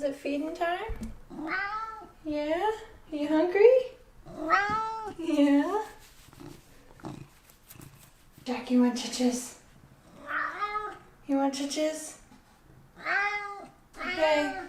it feeding time? Yeah? You hungry? Yeah? Jack, you want chiches? You want chiches? Okay.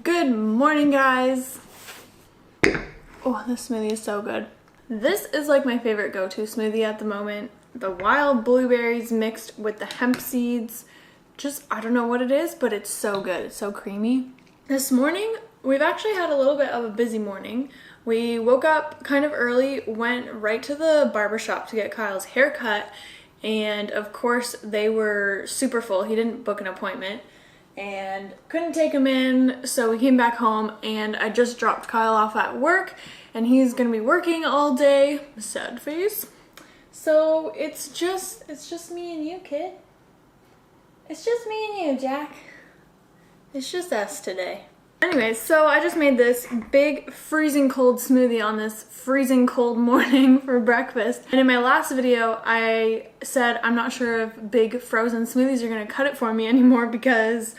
Good morning, guys. Oh, this smoothie is so good. This is like my favorite go-to smoothie at the moment. The wild blueberries mixed with the hemp seeds. Just, I don't know what it is, but it's so good. It's so creamy. This morning, we've actually had a little bit of a busy morning. We woke up kind of early, went right to the barber shop to get Kyle's haircut, and of course, they were super full. He didn't book an appointment and couldn't take him in, so we came back home, and I just dropped Kyle off at work, and he's gonna be working all day. Sad face. So it's just me and you, kid. It's just me and you, Jack. It's just us today. Anyways, so I just made this big freezing cold smoothie on this freezing cold morning for breakfast. And in my last video, I said I'm not sure if big frozen smoothies are gonna cut it for me anymore because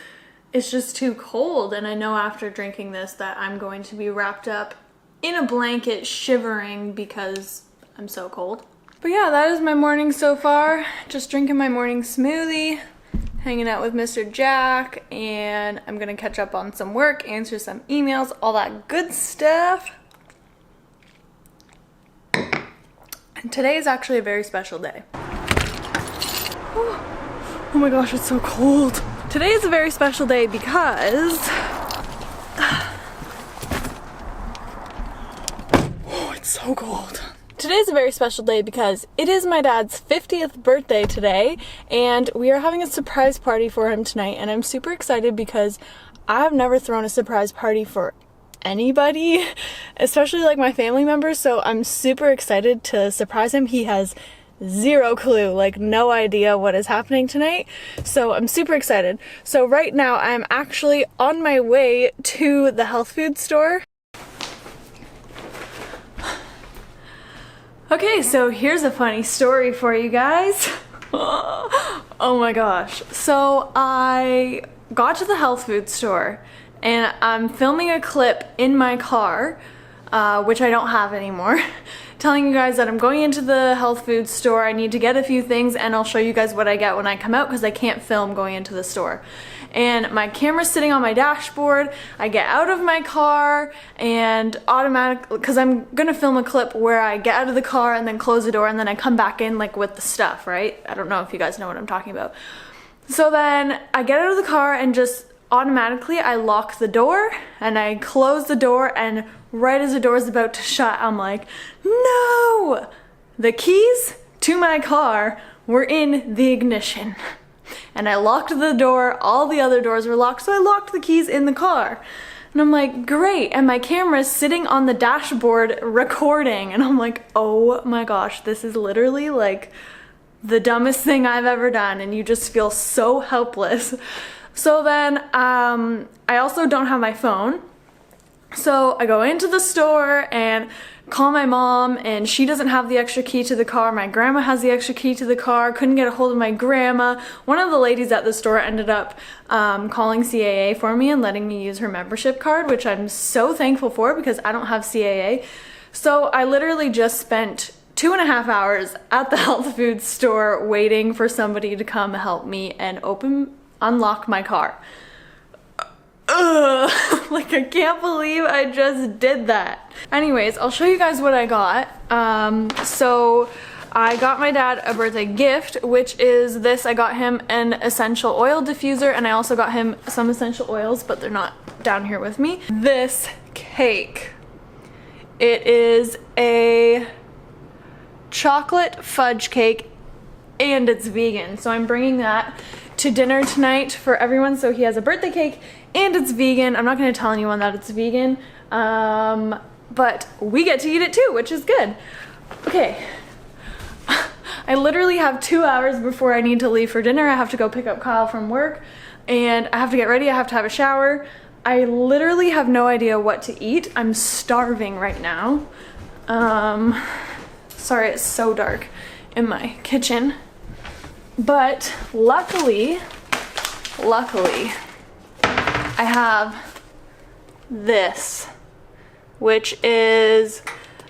it's just too cold. And I know after drinking this that I'm going to be wrapped up in a blanket shivering because I'm so cold. But yeah, that is my morning so far. Just drinking my morning smoothie, hanging out with Mr. Jack, and I'm gonna catch up on some work, answer some emails, all that good stuff. And today is actually a very special day. Oh my gosh, it's so cold. Today is a very special day because oh, it's so cold. Today's a very special day because it is my dad's 50th birthday today, and we are having a surprise party for him tonight, and I'm super excited because I've never thrown a surprise party for anybody, especially like my family members, so I'm super excited to surprise him. He has zero clue, like no idea what is happening tonight, so I'm super excited. So right now I'm actually on my way to the health food store. Okay, so here's a funny story for you guys. Oh my gosh. So I got to the health food store and I'm filming a clip in my car, which I don't have anymore, telling you guys that I'm going into the health food store. I need to get a few things and I'll show you guys what I get when I come out because I can't film going into the store. And my camera's sitting on my dashboard. I get out of my car and automatically, because I'm gonna film a clip where I get out of the car and then close the door and then I come back in like with the stuff, right? I don't know if you guys know what I'm talking about. So then I get out of the car and just automatically I lock the door and I close the door, and right as the door is about to shut, I'm like, no! The keys to my car were in the ignition. And I locked the door, all the other doors were locked, so I locked the keys in the car. And I'm like, great, and my camera's sitting on the dashboard recording, and I'm like, oh my gosh, this is literally like the dumbest thing I've ever done, and you just feel so helpless. So then, I also don't have my phone, So I go into the store and call my mom, and she doesn't have the extra key to the car. My grandma has the extra key to the car. Couldn't get a hold of my grandma. One of the ladies at the store ended up calling CAA for me and letting me use her membership card, which I'm so thankful for because I don't have CAA. So I literally just spent 2.5 hours at the health food store waiting for somebody to come help me and unlock my car. Ugh, like I can't believe I just did that. Anyways, I'll show you guys what I got. So I got my dad a birthday gift, which is this. I got him an essential oil diffuser, and I also got him some essential oils, but they're not down here with me. This cake. It is a chocolate fudge cake and it's vegan. So I'm bringing that to dinner tonight for everyone. So he has a birthday cake and it's vegan. I'm not going to tell anyone that it's vegan, but we get to eat it too, which is good. Okay. I literally have 2 hours before I need to leave for dinner. I have to go pick up Kyle from work and I have to get ready. I have to have a shower. I literally have no idea what to eat. I'm starving right now. Sorry, it's so dark in my kitchen. But luckily, I have this, which is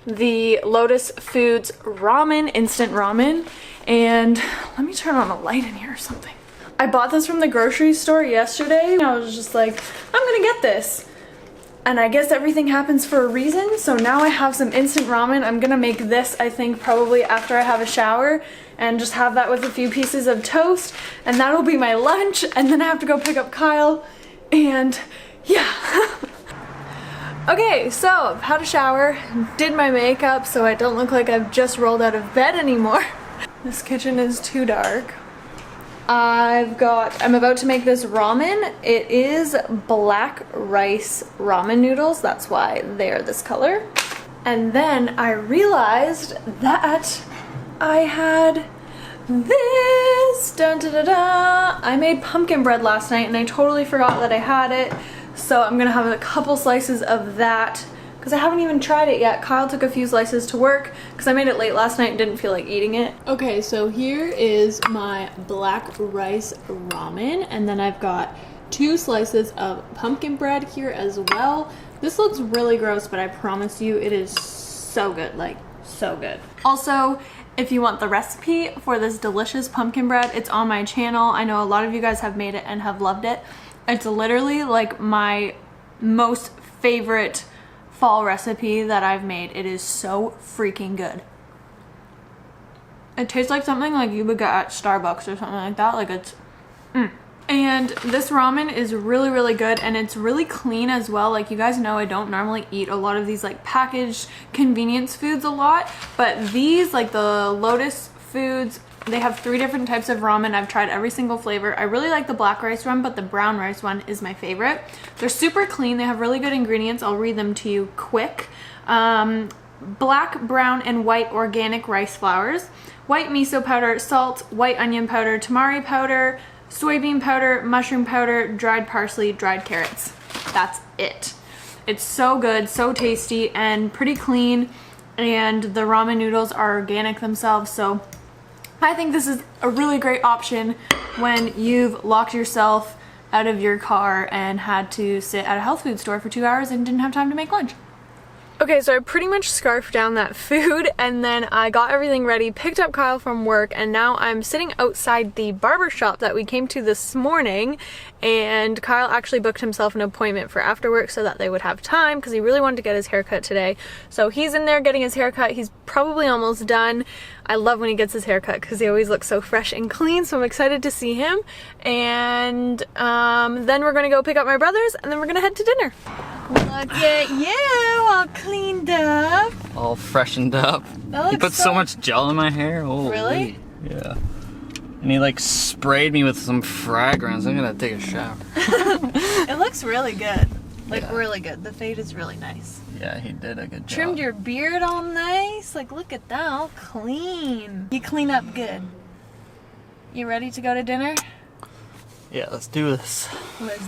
the Lotus Foods ramen, instant ramen. And let me turn on a light in here or something. I bought this from the grocery store yesterday. I was just like, I'm gonna get this. And I guess everything happens for a reason. So now I have some instant ramen. I'm gonna make this, I think, probably after I have a shower and just have that with a few pieces of toast. And that'll be my lunch. And then I have to go pick up Kyle. And yeah. Okay, so I've had a shower, did my makeup so I don't look like I've just rolled out of bed anymore. This kitchen is too dark. I'm about to make this ramen. It is black rice ramen noodles. That's why they're this color. And then I realized that I had this. Dun, da, da, da. I made pumpkin bread last night and I totally forgot that I had it. So I'm gonna have a couple slices of that because I haven't even tried it yet. Kyle took a few slices to work because I made it late last night and didn't feel like eating it. Okay, so here is my black rice ramen, and then I've got 2 slices of pumpkin bread here as well. This looks really gross, but I promise you it is so good, like so good. Also, if you want the recipe for this delicious pumpkin bread, it's on my channel. I know a lot of you guys have made it and have loved it. It's literally like my most favorite fall recipe that I've made. It is so freaking good. It tastes like something like you would get at Starbucks or something like that. Like it's And this ramen is really, really good, and it's really clean as well. Like, you guys know I don't normally eat a lot of these like packaged convenience foods a lot, but these, like the Lotus Foods, they have 3 different types of ramen. I've tried every single flavor. I really like the black rice one, but the brown rice one is my favorite. They're super clean. They have really good ingredients. I'll read them to you quick. Black, brown, and white organic rice flours, white miso powder, salt, white onion powder, tamari powder, soybean powder, mushroom powder, dried parsley, dried carrots. That's it. It's so good, so tasty, and pretty clean, and the ramen noodles are organic themselves, so I think this is a really great option when you've locked yourself out of your car and had to sit at a health food store for 2 hours and didn't have time to make lunch. Okay, so I pretty much scarfed down that food, and then I got everything ready, picked up Kyle from work, and now I'm sitting outside the barber shop that we came to this morning, and Kyle actually booked himself an appointment for after work so that they would have time because he really wanted to get his haircut today. So he's in there getting his haircut. He's probably almost done. I love when he gets his haircut because he always looks so fresh and clean, so I'm excited to see him. And then we're gonna go pick up my brothers, and then we're gonna head to dinner. Look at you, all cleaned up. All freshened up. He put so much gel in my hair. Holy. Really? Yeah. And he like sprayed me with some fragrance. I'm gonna take a shower. It looks really good. Like, yeah. really good. The fade is really nice. Yeah, he did a good job. Trimmed your beard all nice. Like, look at that, all clean. You clean up good. You ready to go to dinner? Yeah, let's do this.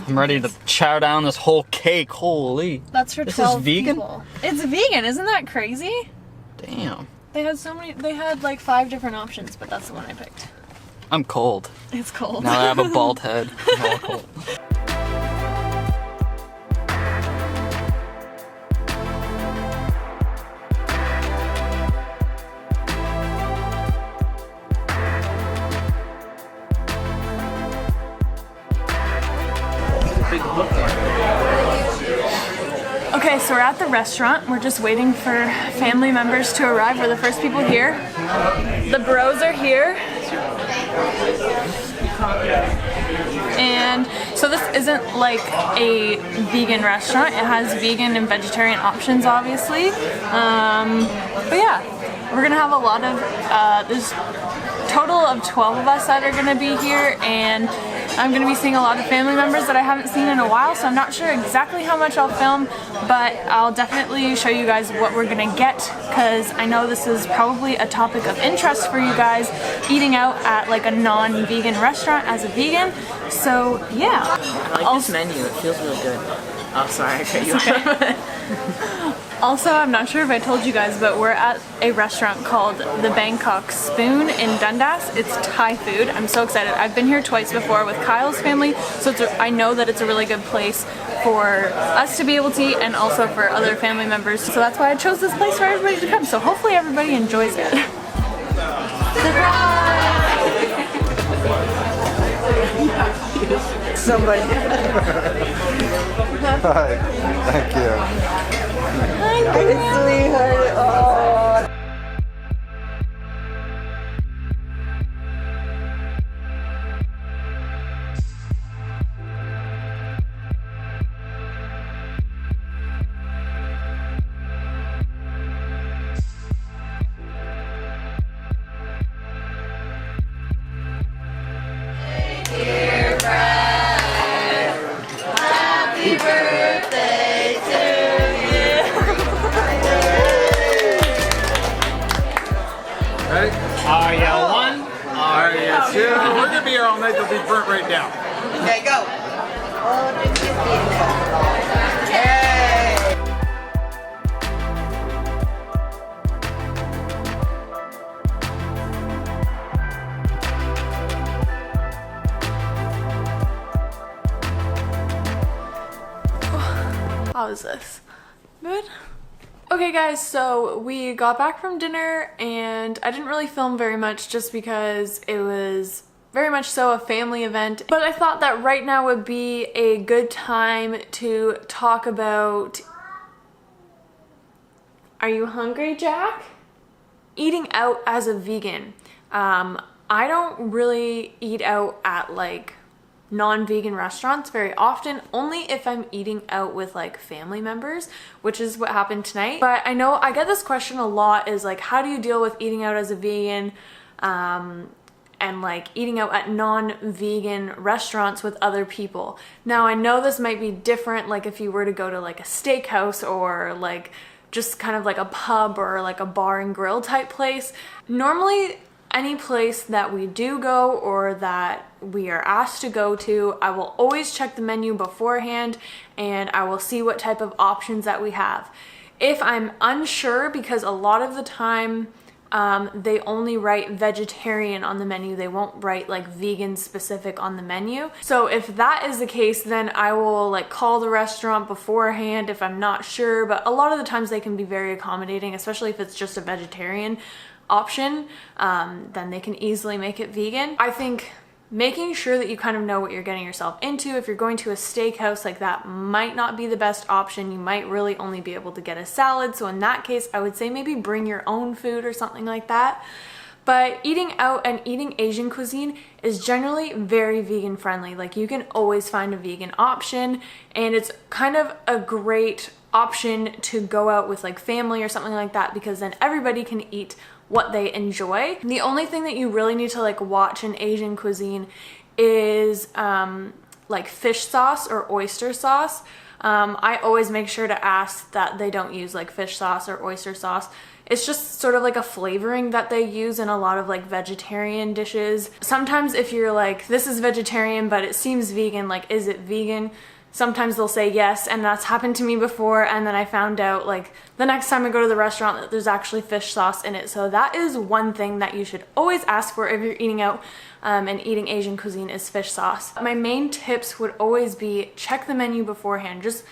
I'm ready to chow down this whole cake. Holy. That's for 12 people. It's vegan, isn't that crazy? Damn. They had like 5 different options, but that's the one I picked. I'm cold. It's cold. Now I have a bald head. I'm all cold. Okay, so we're at the restaurant. We're just waiting for family members to arrive. We're the first people here. The bros are here. And so this isn't like a vegan restaurant. It has vegan and vegetarian options, obviously. But yeah, we're gonna have a lot of, there's a total of 12 of us that are gonna be here, and I'm gonna be seeing a lot of family members that I haven't seen in a while, so I'm not sure exactly how much I'll film, but I'll definitely show you guys what we're gonna get, because I know this is probably a topic of interest for you guys, eating out at like a non-vegan restaurant as a vegan. So yeah. I like this menu, it feels really good. Oh, sorry, I cut you off. Also, I'm not sure if I told you guys, but we're at a restaurant called the Bangkok Spoon in Dundas. It's Thai food. I'm so excited. I've been here twice before with Kyle's family, so I know that it's a really good place for us to be able to eat and also for other family members. So that's why I chose this place for everybody to come. So hopefully everybody enjoys it. Somebody. Hi, thank you. Hi, Sweetheart. Oh. Are you one? Are you two? We're gonna be here all night. They'll be burnt right down. Okay, go. Hey. How is this? Good? Okay guys, so we got back from dinner and I didn't really film very much just because it was very much so a family event, but I thought that right now would be a good time to talk about... Are you hungry, Jack? Eating out as a vegan. I don't really eat out at like non-vegan restaurants very often, only if I'm eating out with like family members, which is what happened tonight. But I know I get this question a lot, is like, how do you deal with eating out as a vegan and like eating out at non-vegan restaurants with other people? Now I know this might be different like if you were to go to like a steakhouse or like just kind of like a pub or like a bar and grill type place. Normally any place that we do go or that we are asked to go to, I will always check the menu beforehand and I will see what type of options that we have. If I'm unsure, because a lot of the time they only write vegetarian on the menu, they won't write like vegan specific on the menu. So if that is the case, then I will like call the restaurant beforehand if I'm not sure, but a lot of the times they can be very accommodating, especially if it's just a vegetarian option, then they can easily make it vegan. I think making sure that you kind of know what you're getting yourself into. If you're going to a steakhouse, like that might not be the best option. You might really only be able to get a salad. So in that case, I would say maybe bring your own food or something like that. But eating out and eating Asian cuisine is generally very vegan friendly. Like you can always find a vegan option, and it's kind of a great option to go out with like family or something like that, because then everybody can eat what they enjoy. The only thing that you really need to like watch in Asian cuisine is like fish sauce or oyster sauce. I always make sure to ask that they don't use like fish sauce or oyster sauce. It's just sort of like a flavoring that they use in a lot of like vegetarian dishes. Sometimes if you're like, this is vegetarian, but it seems vegan, like, is it vegan? Sometimes they'll say yes, and that's happened to me before, and then I found out like the next time I go to the restaurant that there's actually fish sauce in it. So that is one thing that you should always ask for if you're eating out and eating Asian cuisine is fish sauce. My main tips would always be check the menu beforehand. Just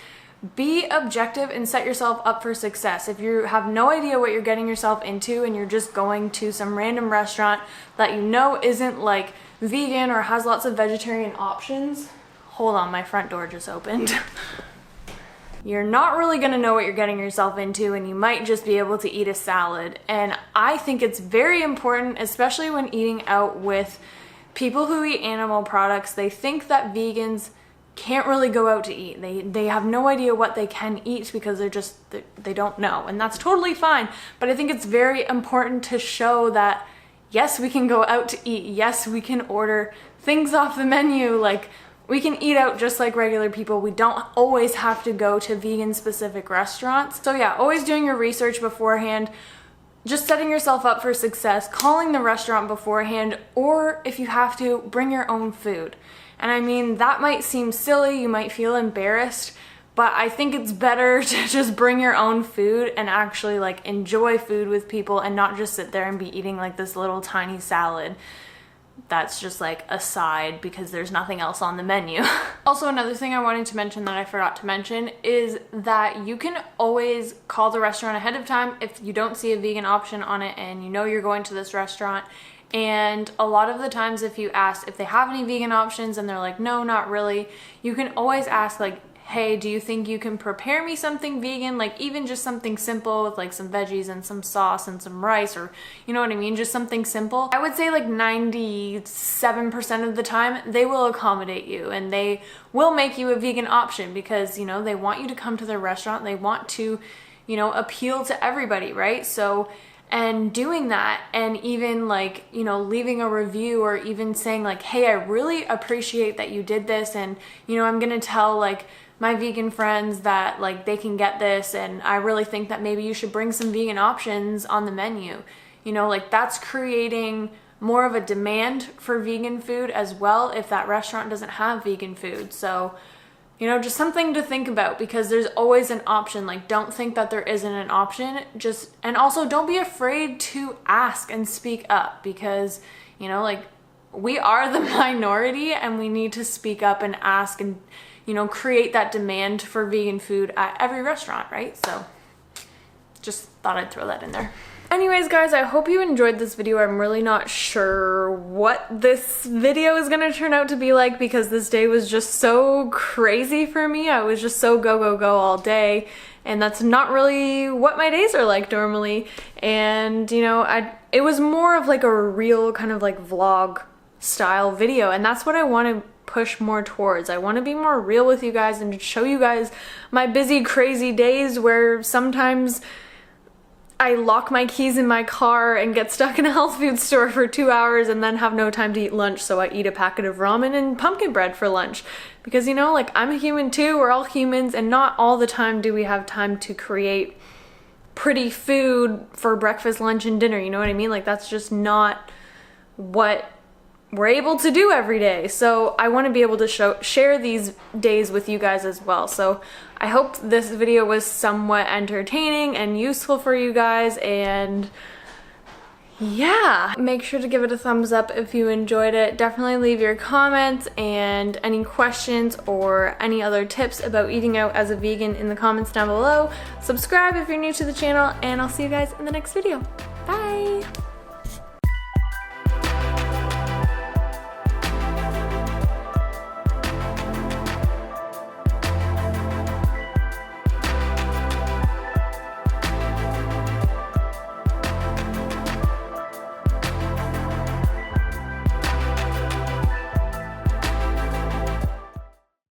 be objective and set yourself up for success. If you have no idea what you're getting yourself into and you're just going to some random restaurant that you know isn't like vegan or has lots of vegetarian options, hold on, my front door just opened. You're not really gonna know what you're getting yourself into, and you might just be able to eat a salad. And I think it's very important, especially when eating out with people who eat animal products. They think that vegans can't really go out to eat. They have no idea what they can eat because they don't know, and that's totally fine. But I think it's very important to show that yes, we can go out to eat. Yes, we can order things off the menu. Like, we can eat out just like regular people. We don't always have to go to vegan specific restaurants. So yeah, always doing your research beforehand, just setting yourself up for success, calling the restaurant beforehand, or if you have to, bring your own food. And I mean, that might seem silly, you might feel embarrassed, but I think it's better to just bring your own food and actually like enjoy food with people and not just sit there and be eating like this little tiny salad that's just like a side because there's nothing else on the menu. Also, another thing I wanted to mention that I forgot to mention is that you can always call the restaurant ahead of time if you don't see a vegan option on it and you know you're going to this restaurant. And a lot of the times if you ask if they have any vegan options and they're like, no, not really, you can always ask like, hey, do you think you can prepare me something vegan? Like even just something simple with like some veggies and some sauce and some rice, or you know what I mean? Just something simple. I would say like 97% of the time they will accommodate you and they will make you a vegan option because, you know, they want you to come to their restaurant. They want to, you know, appeal to everybody, right? So, and doing that and even like, you know, leaving a review or even saying like, hey, I really appreciate that you did this, and, you know, I'm gonna tell like my vegan friends that like they can get this, and I really think that maybe you should bring some vegan options on the menu. You know, like that's creating more of a demand for vegan food as well if that restaurant doesn't have vegan food. So, you know, just something to think about because there's always an option. Like, don't think that there isn't an option. Just, and also don't be afraid to ask and speak up because, you know, like we are the minority and we need to speak up and ask and, you know, create that demand for vegan food at every restaurant, right? So just thought I'd throw that in there. Anyways, guys, I hope you enjoyed this video. I'm really not sure what this video is gonna turn out to be like because this day was just so crazy for me. I was just so go, go, go all day, and that's not really what my days are like normally. And, you know, it was more of like a real kind of like vlog style video, and that's what I want to push more towards. I want to be more real with you guys and show you guys my busy, crazy days where sometimes I lock my keys in my car and get stuck in a health food store for 2 hours and then have no time to eat lunch, so I eat a packet of ramen and pumpkin bread for lunch. Because, you know, like I'm a human too, we're all humans, and not all the time do we have time to create pretty food for breakfast, lunch, and dinner, you know what I mean? Like that's just not what we're able to do every day. So I want to be able to share these days with you guys as well. So I hope this video was somewhat entertaining and useful for you guys, and yeah, make sure to give it a thumbs up if you enjoyed it. Definitely leave your comments and any questions or any other tips about eating out as a vegan in the comments down below. Subscribe if you're new to the channel, and I'll see you guys in the next video.